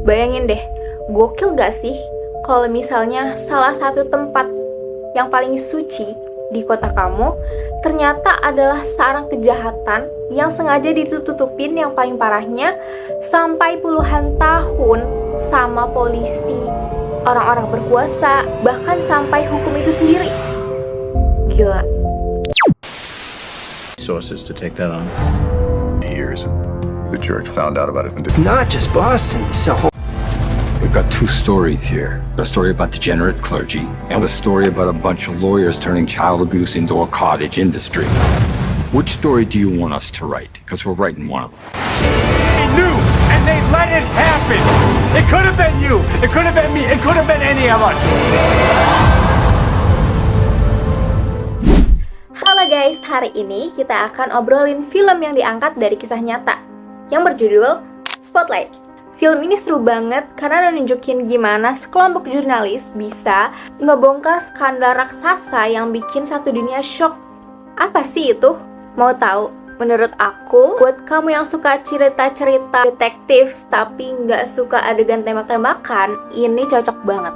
Bayangin deh, gokil gak sih kalau misalnya salah satu tempat yang paling suci di kota kamu ternyata adalah sarang kejahatan yang sengaja ditutupin, yang paling parahnya sampai puluhan tahun sama polisi, orang-orang berkuasa, bahkan sampai hukum itu sendiri. Gila. Sources to take that on. Years the church found out about it. It's not just Boston, it's a whole... We've got two stories here. A story about degenerate clergy, and a story about a bunch of lawyers turning child abuse into a cottage industry. Which story do you want us to write? Because we're writing one of them. They knew, and they let it happen. It could have been you, it could have been me, it could have been any of us. Halo guys, hari ini kita akan obrolin film yang diangkat dari kisah nyata yang berjudul Spotlight. Film ini seru banget karena nunjukin gimana sekelompok jurnalis bisa ngebongkar skandal raksasa yang bikin satu dunia shock. Apa sih itu? Mau tahu? Menurut aku, buat kamu yang suka cerita-cerita detektif tapi nggak suka adegan tembak-tembakan, ini cocok banget.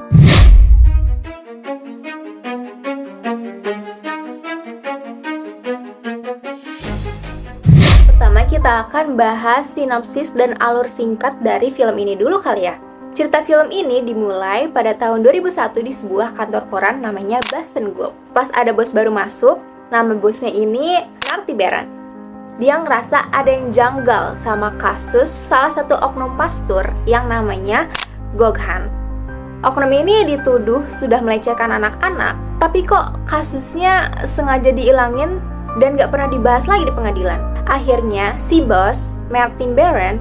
Pertama kita akan bahas sinopsis dan alur singkat dari film ini dulu kali ya. Cerita film ini dimulai pada tahun 2001 di sebuah kantor koran namanya Boston Globe. Pas ada bos baru masuk, nama bosnya ini Marty Baron. Dia ngerasa ada yang janggal sama kasus salah satu oknum pastor yang namanya Goghan. Oknum ini dituduh sudah melecehkan anak-anak, tapi kok kasusnya sengaja diilangin dan gak pernah dibahas lagi di pengadilan. Akhirnya si bos, Martin Baron,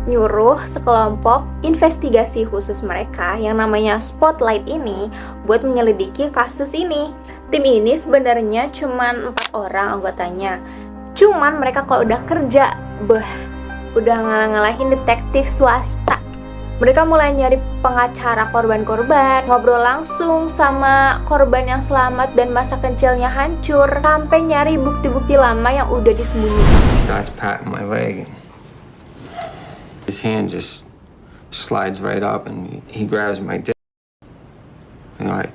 nyuruh sekelompok investigasi khusus mereka yang namanya Spotlight ini buat menyelidiki kasus ini. Tim ini sebenarnya cuman 4 orang anggotanya. Cuman mereka kalau udah kerja, udah ngalah-ngalahin detektif swasta. Mereka mulai nyari pengacara korban-korban, ngobrol langsung sama korban yang selamat dan masa kecilnya hancur, sampai nyari bukti-bukti lama yang udah disembunyikan. He starts patting my leg. His hand just slides right up and he grabs my dick. You know,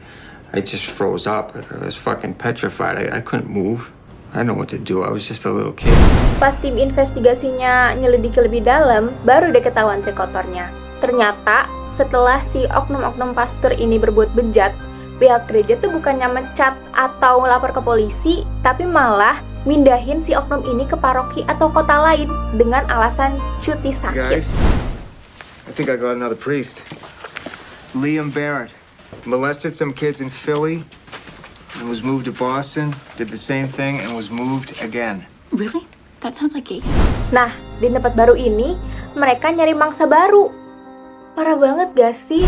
I just froze up. I was fucking petrified. I couldn't move. I didn't know what to do. I was just a little kid. Pas tim investigasinya nyelidiki lebih dalam, baru deh ketahuan trik kotornya. Ternyata setelah si oknum-oknum pastor ini berbuat bejat, pihak gereja tuh bukannya mencat atau lapor ke polisi, tapi malah mindahin si oknum ini ke paroki atau kota lain dengan alasan cuti sakit. Guys, I think I got another priest. Liam Barrett molested some kids in Philly and was moved to Boston, did the same thing and was moved again. Really? That sounds like gay. Nah, di tempat baru ini mereka nyari mangsa baru. Parah banget gak sih?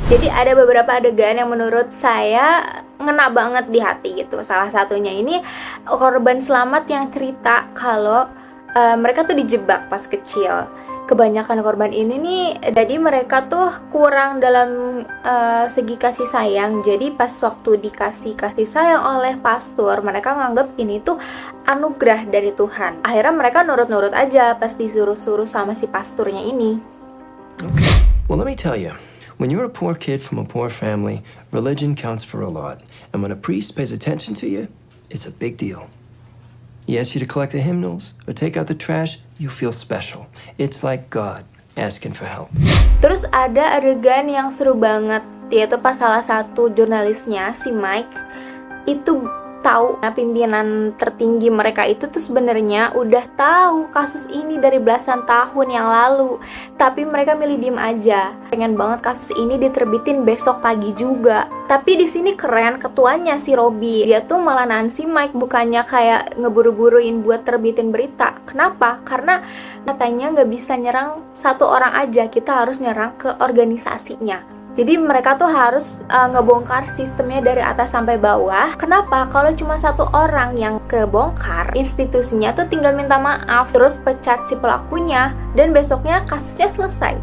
Jadi ada beberapa adegan yang menurut saya ngena banget di hati gitu. Salah satunya ini korban selamat yang cerita kalau mereka tuh dijebak pas kecil. Kebanyakan korban ini nih, jadi mereka tuh kurang dalam segi kasih sayang. Jadi pas waktu dikasih kasih sayang oleh pastor, mereka nganggep ini tuh anugerah dari Tuhan. Akhirnya mereka nurut-nurut aja pas disuruh-suruh sama si pasturnya ini. Okay. Well, let me tell you. When you're a poor kid from a poor family, religion counts for a lot. And when a priest pays attention to you, it's a big deal. He asks you to collect the hymnals or take out the trash, you feel special. It's like God asking for help. Terus ada adegan yang seru banget, yaitu pas salah satu jurnalisnya, si Mike, itu tahu pimpinan tertinggi mereka itu tuh sebenarnya udah tahu kasus ini dari belasan tahun yang lalu, tapi mereka milih diem aja. Pengen banget kasus ini diterbitin besok pagi juga. Tapi di sini keren ketuanya si Robby, dia tuh malah nahan si Mike, bukannya kayak ngeburu-buruin buat terbitin berita. Kenapa? Karena katanya nggak bisa nyerang satu orang aja, kita harus nyerang ke organisasinya. Jadi mereka tuh harus ngebongkar sistemnya dari atas sampai bawah. Kenapa? Kalau cuma satu orang yang kebongkar, institusinya tuh tinggal minta maaf, terus pecat si pelakunya, dan besoknya kasusnya selesai.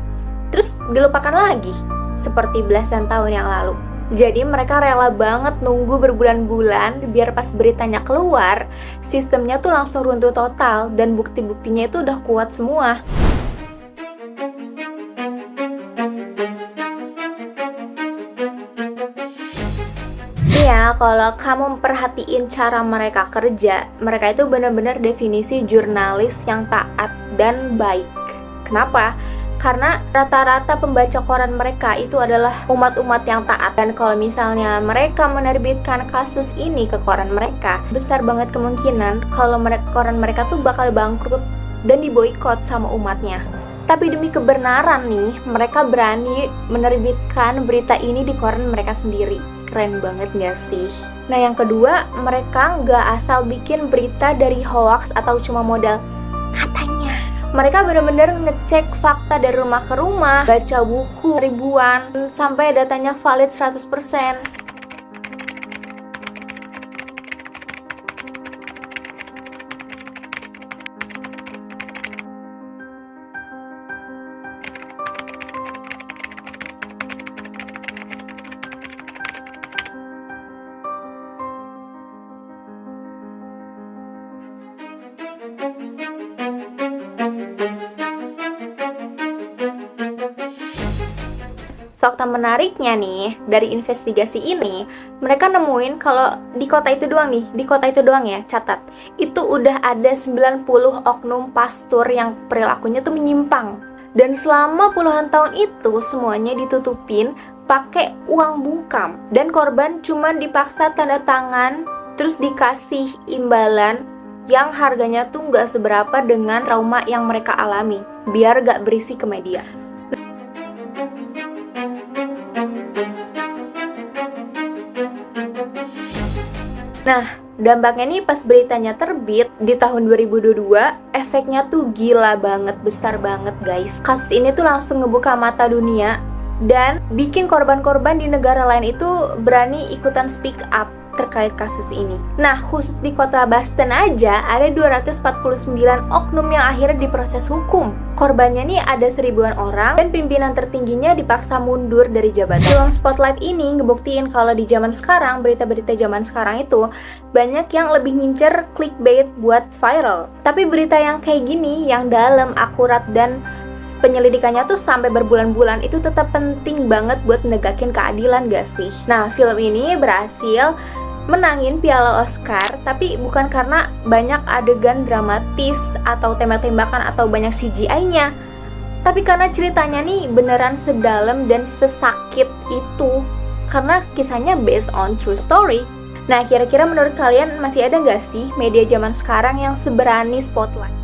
Terus dilupakan lagi, seperti belasan tahun yang lalu. Jadi mereka rela banget nunggu berbulan-bulan biar pas beritanya keluar, sistemnya tuh langsung runtuh total dan bukti-buktinya itu udah kuat semua. Ya, kalau kamu perhatiin cara mereka kerja, mereka itu benar-benar definisi jurnalis yang taat dan baik. Kenapa? Karena rata-rata pembaca koran mereka itu adalah umat-umat yang taat. Dan kalau misalnya mereka menerbitkan kasus ini ke koran mereka, besar banget kemungkinan kalau koran mereka tuh bakal bangkrut dan diboikot sama umatnya. Tapi demi kebenaran nih, mereka berani menerbitkan berita ini di koran mereka sendiri. Keren banget gak sih? Nah yang kedua, mereka nggak asal bikin berita dari hoax atau cuma modal katanya. Mereka benar-benar ngecek fakta dari rumah ke rumah, baca buku ribuan, sampai datanya valid 100%. Fakta menariknya nih, dari investigasi ini, mereka nemuin kalau di kota itu doang ya, catat. Itu udah ada 90 oknum pastor yang perilakunya tuh menyimpang. Dan selama puluhan tahun itu, semuanya ditutupin pakai uang bungkam. Dan korban cuma dipaksa tanda tangan, terus dikasih imbalan yang harganya tuh nggak seberapa dengan trauma yang mereka alami, biar gak berisi ke media. Nah, dampaknya nih pas beritanya terbit di tahun 2022, efeknya tuh gila banget, besar banget guys. Kasus ini tuh langsung ngebuka mata dunia dan bikin korban-korban di negara lain itu berani ikutan speak up terkait kasus ini. Nah, khusus di kota Boston aja ada 249 oknum yang akhirnya diproses hukum. Korbannya nih ada 1000-an orang dan pimpinan tertingginya dipaksa mundur dari jabatan. Film Spotlight ini ngebuktiin kalau di zaman sekarang, berita-berita zaman sekarang itu banyak yang lebih ngincer clickbait buat viral. Tapi berita yang kayak gini, yang dalam, akurat, dan penyelidikannya tuh sampai berbulan-bulan itu tetap penting banget buat negakin keadilan gak sih? Nah, film ini berhasil menangin piala Oscar, tapi bukan karena banyak adegan dramatis atau tembak-tembakan atau banyak CGI-nya, tapi karena ceritanya nih beneran sedalam dan sesakit itu, karena kisahnya based on true story. Nah, kira-kira menurut kalian masih ada gak sih media zaman sekarang yang seberani Spotlight?